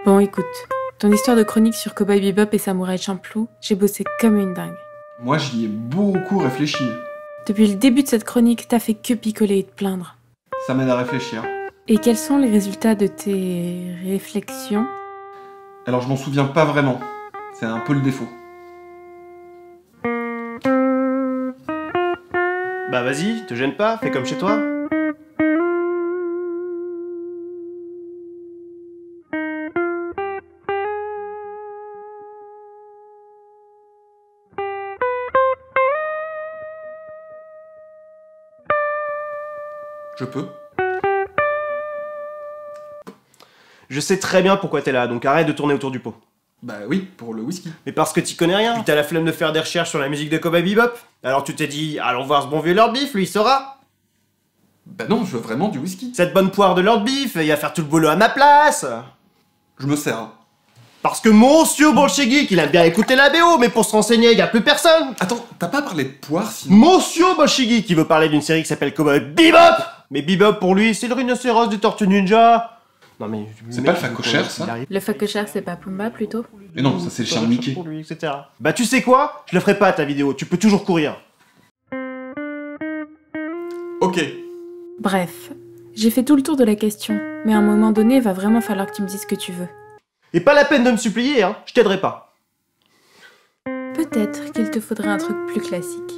Bon, écoute, ton histoire de chronique sur Cowboy Bebop et Samouraï Champloo, j'ai bossé comme une dingue. Moi, j'y ai beaucoup réfléchi. Depuis le début de cette chronique, t'as fait que picoler et te plaindre. Ça m'aide à réfléchir. Et quels sont les résultats de tes réflexions? Alors, je m'en souviens pas vraiment. C'est un peu le défaut. Bah vas-y, te gêne pas, fais comme chez toi. Je peux. Je sais très bien pourquoi t'es là, donc arrête de tourner autour du pot. Bah oui, pour le whisky. Mais parce que t'y connais rien, puis t'as la flemme de faire des recherches sur la musique de Cowboy Bebop. Alors tu t'es dit, allons voir ce bon vieux Lord Beef, lui il saura. Bah non, je veux vraiment du whisky. Cette bonne poire de Lord Beef, il va faire tout le boulot à ma place. Je me sers. Parce que Monsieur Bolchegeek, il aime bien écouter la BO, mais pour se renseigner, y a plus personne. Attends, t'as pas parlé de poire sinon? Monsieur Bolchegeek, qui veut parler d'une série qui s'appelle Cowboy Bebop. Mais Bebop pour lui, c'est le rhinocéros des Tortues Ninja. Non mais... C'est pas le facochère, ça? Le facochère, c'est pas Pumba, plutôt? Mais non, ça c'est le chien de Mickey. Pour lui, etc. Bah tu sais quoi? Je le ferai pas ta vidéo, tu peux toujours courir. Ok. Bref, j'ai fait tout le tour de la question, mais à un moment donné, il va vraiment falloir que tu me dises ce que tu veux. Et pas la peine de me supplier, hein, je t'aiderai pas. Peut-être qu'il te faudrait un truc plus classique.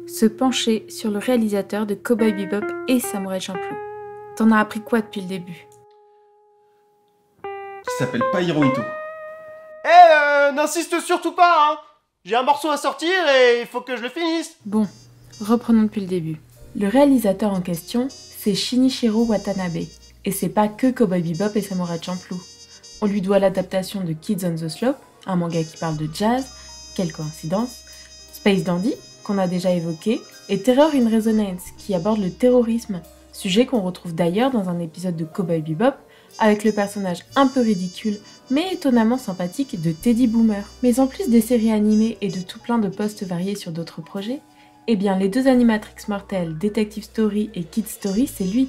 Se pencher sur le réalisateur de Cowboy Bebop et Samouraï Champloo. T'en as appris quoi depuis le début? Qui s'appelle pas Hirohito. N'insiste surtout pas, hein. J'ai un morceau à sortir et il faut que je le finisse. Bon, reprenons depuis le début. Le réalisateur en question, c'est Shinichiro Watanabe. Et c'est pas que Cowboy Bebop et Samouraï Champloo. On lui doit l'adaptation de Kids on the Slope, un manga qui parle de jazz, quelle coïncidence, Space Dandy, qu'on a déjà évoqué, et Terror in Resonance, qui aborde le terrorisme, sujet qu'on retrouve d'ailleurs dans un épisode de Cowboy Bebop, avec le personnage un peu ridicule, mais étonnamment sympathique de Teddy Boomer. Mais en plus des séries animées et de tout plein de postes variés sur d'autres projets, eh bien les deux animatrix mortelles, Detective Story et Kid Story, c'est lui.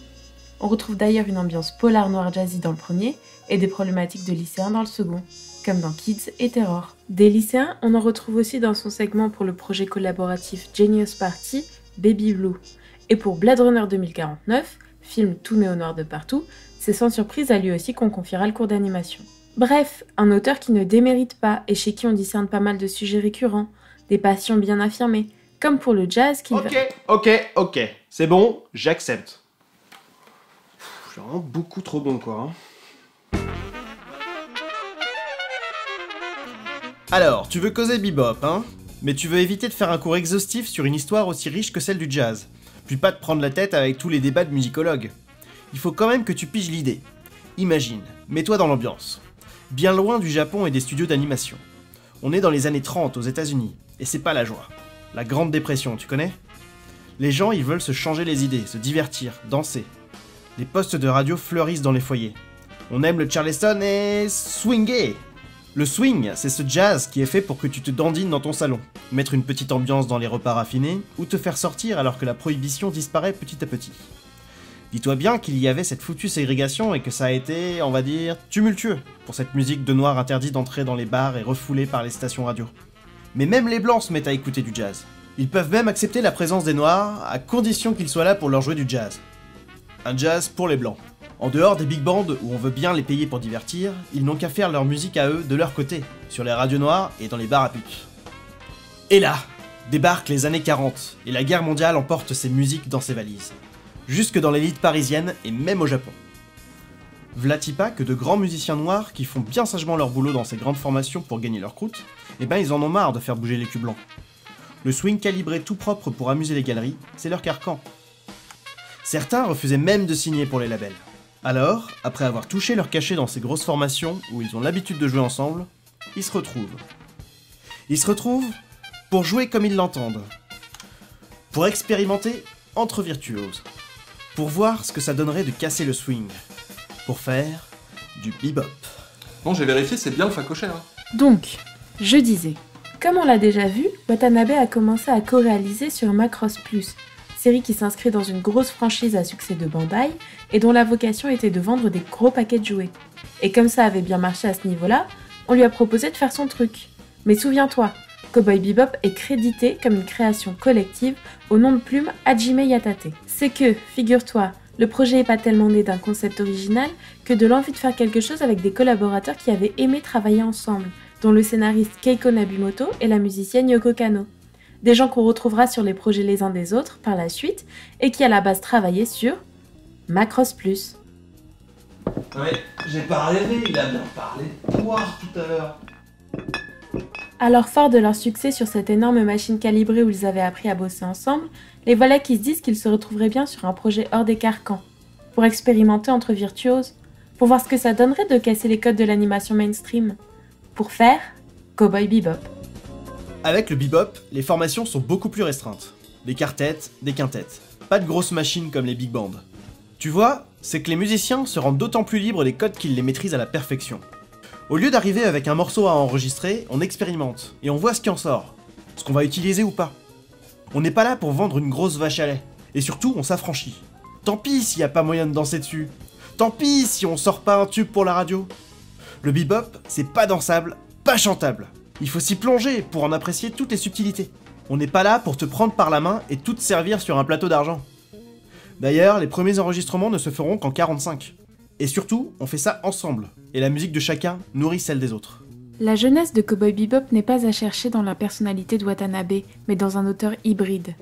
On retrouve d'ailleurs une ambiance polar noir jazzy dans le premier, et des problématiques de lycéens dans le second, comme dans Kids et Terror. Des lycéens, on en retrouve aussi dans son segment pour le projet collaboratif Genius Party, Baby Blue. Et pour Blade Runner 2049, film tout né au noir de partout, c'est sans surprise à lui aussi qu'on confiera le cours d'animation. Bref, un auteur qui ne démérite pas et chez qui on discerne pas mal de sujets récurrents, des passions bien affirmées, comme pour le jazz qui Ok, c'est bon, j'accepte. Je suis vraiment beaucoup trop bon quoi. Alors, tu veux causer Bebop, hein? Mais tu veux éviter de faire un cours exhaustif sur une histoire aussi riche que celle du jazz. Puis pas te prendre la tête avec tous les débats de musicologues. Il faut quand même que tu piges l'idée. Imagine, mets-toi dans l'ambiance. Bien loin du Japon et des studios d'animation. On est dans les années 30 aux États-Unis, et c'est pas la joie. La Grande Dépression, tu connais? Les gens, ils veulent se changer les idées, se divertir, danser. Les postes de radio fleurissent dans les foyers. On aime le Charleston et swinguer. Le swing, c'est ce jazz qui est fait pour que tu te dandines dans ton salon, mettre une petite ambiance dans les repas raffinés, ou te faire sortir alors que la prohibition disparaît petit à petit. Dis-toi bien qu'il y avait cette foutue ségrégation et que ça a été, on va dire, tumultueux pour cette musique de noirs interdite d'entrer dans les bars et refoulée par les stations radio. Mais même les blancs se mettent à écouter du jazz. Ils peuvent même accepter la présence des noirs, à condition qu'ils soient là pour leur jouer du jazz. Un jazz pour les blancs. En dehors des big bands où on veut bien les payer pour divertir, ils n'ont qu'à faire leur musique à eux de leur côté, sur les radios noires et dans les bars à putes. Et là, débarquent les années 40, et la guerre mondiale emporte ses musiques dans ses valises. Jusque dans l'élite parisienne et même au Japon. V'là-t-il pas que de grands musiciens noirs qui font bien sagement leur boulot dans ces grandes formations pour gagner leur croûte, eh ben ils en ont marre de faire bouger les culs blancs. Le swing calibré tout propre pour amuser les galeries, c'est leur carcan. Certains refusaient même de signer pour les labels. Alors, après avoir touché leur cachet dans ces grosses formations où ils ont l'habitude de jouer ensemble, ils se retrouvent. Ils se retrouvent pour jouer comme ils l'entendent. Pour expérimenter entre virtuoses. Pour voir ce que ça donnerait de casser le swing. Pour faire du bebop. Bon, j'ai vérifié, c'est bien le facochère. Donc, je disais, comme on l'a déjà vu, Watanabe a commencé à co-réaliser sur Macross Plus, série qui s'inscrit dans une grosse franchise à succès de Bandai et dont la vocation était de vendre des gros paquets de jouets. Et comme ça avait bien marché à ce niveau-là, on lui a proposé de faire son truc. Mais souviens-toi, Cowboy Bebop est crédité comme une création collective au nom de plume Hajime Yatate. C'est que, figure-toi, le projet n'est pas tellement né d'un concept original que de l'envie de faire quelque chose avec des collaborateurs qui avaient aimé travailler ensemble, dont le scénariste Keiko Nabimoto et la musicienne Yoko Kanno. Des gens qu'on retrouvera sur les projets les uns des autres par la suite et qui à la base travaillaient sur Macross Plus. Ouais, j'ai pas rêvé, il a bien parlé de poire tout à l'heure. Alors fort de leur succès sur cette énorme machine calibrée où ils avaient appris à bosser ensemble, les voilà qui se disent qu'ils se retrouveraient bien sur un projet hors des carcans, pour expérimenter entre virtuoses, pour voir ce que ça donnerait de casser les codes de l'animation mainstream, pour faire Cowboy Bebop. Avec le bebop, les formations sont beaucoup plus restreintes. Des quartettes, des quintettes. Pas de grosses machines comme les big bands. Tu vois, c'est que les musiciens se rendent d'autant plus libres des codes qu'ils les maîtrisent à la perfection. Au lieu d'arriver avec un morceau à enregistrer, on expérimente, et on voit ce qui en sort. Ce qu'on va utiliser ou pas. On n'est pas là pour vendre une grosse vache à lait. Et surtout, on s'affranchit. Tant pis s'il n'y a pas moyen de danser dessus. Tant pis si on sort pas un tube pour la radio. Le bebop, c'est pas dansable, pas chantable. Il faut s'y plonger pour en apprécier toutes les subtilités. On n'est pas là pour te prendre par la main et tout te servir sur un plateau d'argent. D'ailleurs, les premiers enregistrements ne se feront qu'en 45. Et surtout, on fait ça ensemble, et la musique de chacun nourrit celle des autres. La jeunesse de Cowboy Bebop n'est pas à chercher dans la personnalité de Watanabe, mais dans un auteur hybride.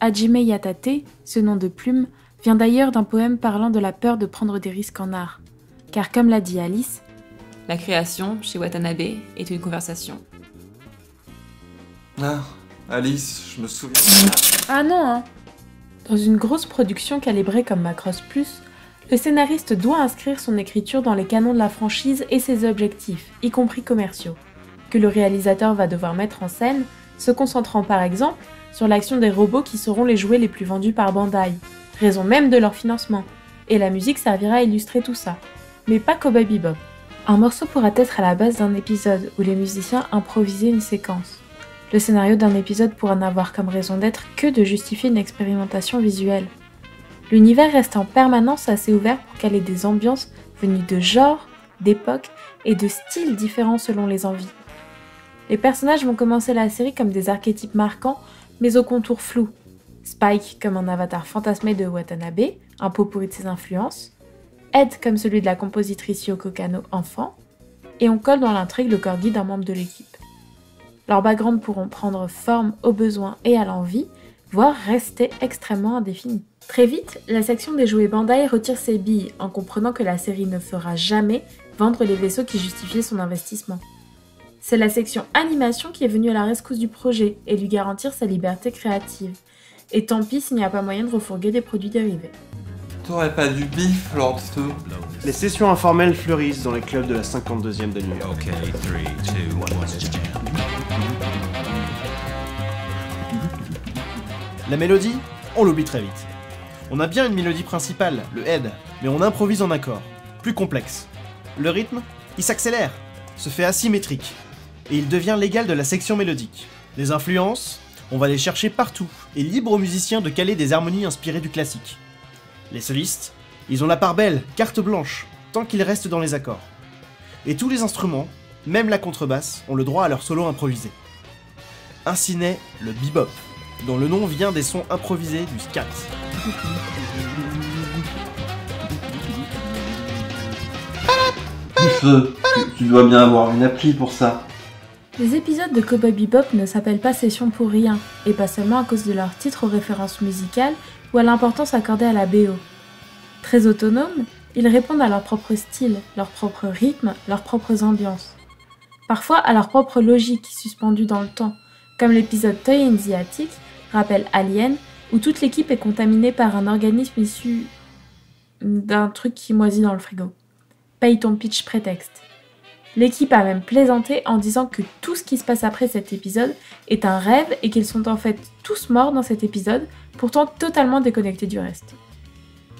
Hajime Yatate, ce nom de plume, vient d'ailleurs d'un poème parlant de la peur de prendre des risques en art. Car comme l'a dit Alice, la création, chez Watanabe, est une conversation. Ah, Alice, je me souviens. Ah non, hein. Dans une grosse production calibrée comme Macross Plus, le scénariste doit inscrire son écriture dans les canons de la franchise et ses objectifs, y compris commerciaux, que le réalisateur va devoir mettre en scène, se concentrant par exemple sur l'action des robots qui seront les jouets les plus vendus par Bandai, raison même de leur financement, et la musique servira à illustrer tout ça. Mais pas Cowboy Bebop. Un morceau pourra être à la base d'un épisode où les musiciens improvisaient une séquence. Le scénario d'un épisode pourra n'avoir comme raison d'être que de justifier une expérimentation visuelle. L'univers reste en permanence assez ouvert pour caler des ambiances venues de genres, d'époques et de styles différents selon les envies. Les personnages vont commencer la série comme des archétypes marquants, mais aux contours flous. Spike comme un avatar fantasmé de Watanabe, un pot pourri de ses influences, Ed comme celui de la compositrice Yoko Kanno enfant, et on colle dans l'intrigue le corgi d'un membre de l'équipe. Leurs backgrounds pourront prendre forme au besoin et à l'envie, voire rester extrêmement indéfinis. Très vite, la section des jouets Bandai retire ses billes en comprenant que la série ne fera jamais vendre les vaisseaux qui justifiaient son investissement. C'est la section animation qui est venue à la rescousse du projet et lui garantir sa liberté créative. Et tant pis s'il n'y a pas moyen de refourguer des produits dérivés. T'aurais pas du bif, Lord Snow. Les sessions informelles fleurissent dans les clubs de la 52e de New York. Okay, 3, 2, 1, let's jam. La mélodie, on l'oublie très vite. On a bien une mélodie principale, le head, mais on improvise en accord, plus complexe. Le rythme, il s'accélère, se fait asymétrique, et il devient l'égal de la section mélodique. Les influences, on va les chercher partout, et libre aux musiciens de caler des harmonies inspirées du classique. Les solistes, ils ont la part belle, carte blanche, tant qu'ils restent dans les accords. Et tous les instruments, même la contrebasse, ont le droit à leur solo improvisé. Ainsi naît le bebop, dont le nom vient des sons improvisés du scat. Feu, tu dois bien avoir une appli pour ça. Les épisodes de Cowboy Bebop ne s'appellent pas Session pour rien, et pas seulement à cause de leur titre aux références musicales ou à l'importance accordée à la BO. Très autonomes, ils répondent à leur propre style, leur propre rythme, leurs propres ambiances. Parfois à leur propre logique suspendue dans le temps, comme l'épisode Toy in the Attic, rappelle Alien, où toute l'équipe est contaminée par un organisme issu d'un truc qui moisit dans le frigo. Paye ton pitch prétexte. L'équipe a même plaisanté en disant que tout ce qui se passe après cet épisode est un rêve et qu'ils sont en fait tous morts dans cet épisode, pourtant totalement déconnectés du reste.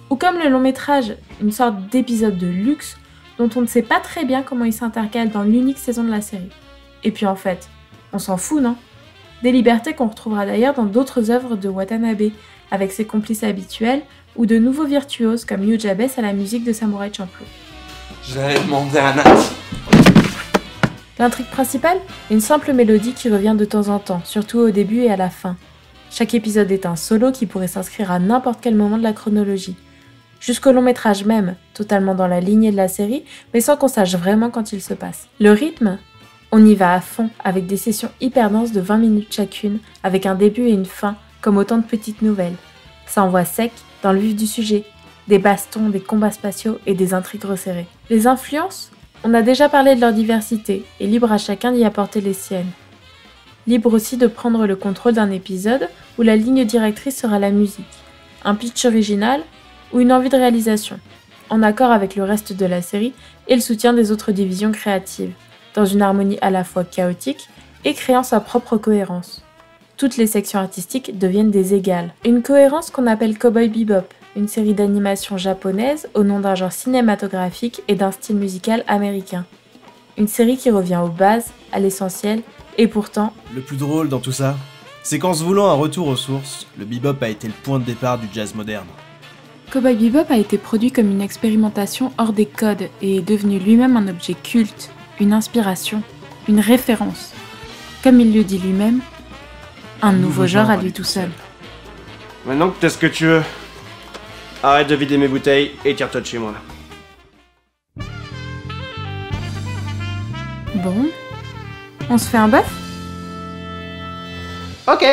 Ou comme le long métrage, une sorte d'épisode de luxe dont on ne sait pas très bien comment il s'intercale dans l'unique saison de la série. Et puis en fait, on s'en fout, non ? Des libertés qu'on retrouvera d'ailleurs dans d'autres œuvres de Watanabe, avec ses complices habituels, ou de nouveaux virtuoses comme Nujabes à la musique de Samurai Champloo. J'allais demander à Nat. L'intrigue principale? Une simple mélodie qui revient de temps en temps, surtout au début et à la fin. Chaque épisode est un solo qui pourrait s'inscrire à n'importe quel moment de la chronologie. Jusqu'au long métrage même, totalement dans la lignée de la série, mais sans qu'on sache vraiment quand il se passe. Le rythme? On y va à fond, avec des sessions hyper denses de 20 minutes chacune, avec un début et une fin, comme autant de petites nouvelles. Ça envoie sec, dans le vif du sujet. Des bastons, des combats spatiaux et des intrigues resserrées. Les influences? On a déjà parlé de leur diversité, et libre à chacun d'y apporter les siennes. Libre aussi de prendre le contrôle d'un épisode où la ligne directrice sera la musique, un pitch original ou une envie de réalisation, en accord avec le reste de la série et le soutien des autres divisions créatives, dans une harmonie à la fois chaotique et créant sa propre cohérence. Toutes les sections artistiques deviennent des égales. Une cohérence qu'on appelle Cowboy Bebop, une série d'animation japonaise au nom d'un genre cinématographique et d'un style musical américain. Une série qui revient aux bases, à l'essentiel, et pourtant... Le plus drôle dans tout ça, c'est qu'en se voulant un retour aux sources, le bebop a été le point de départ du jazz moderne. Cowboy Bebop a été produit comme une expérimentation hors des codes et est devenu lui-même un objet culte, une inspiration, une référence. Comme il le dit lui-même, un nouveau genre à lui tout seul. Maintenant que t'as ce que tu veux, arrête de vider mes bouteilles et tire-toi de chez moi. Bon, on se fait un bœuf? Ok.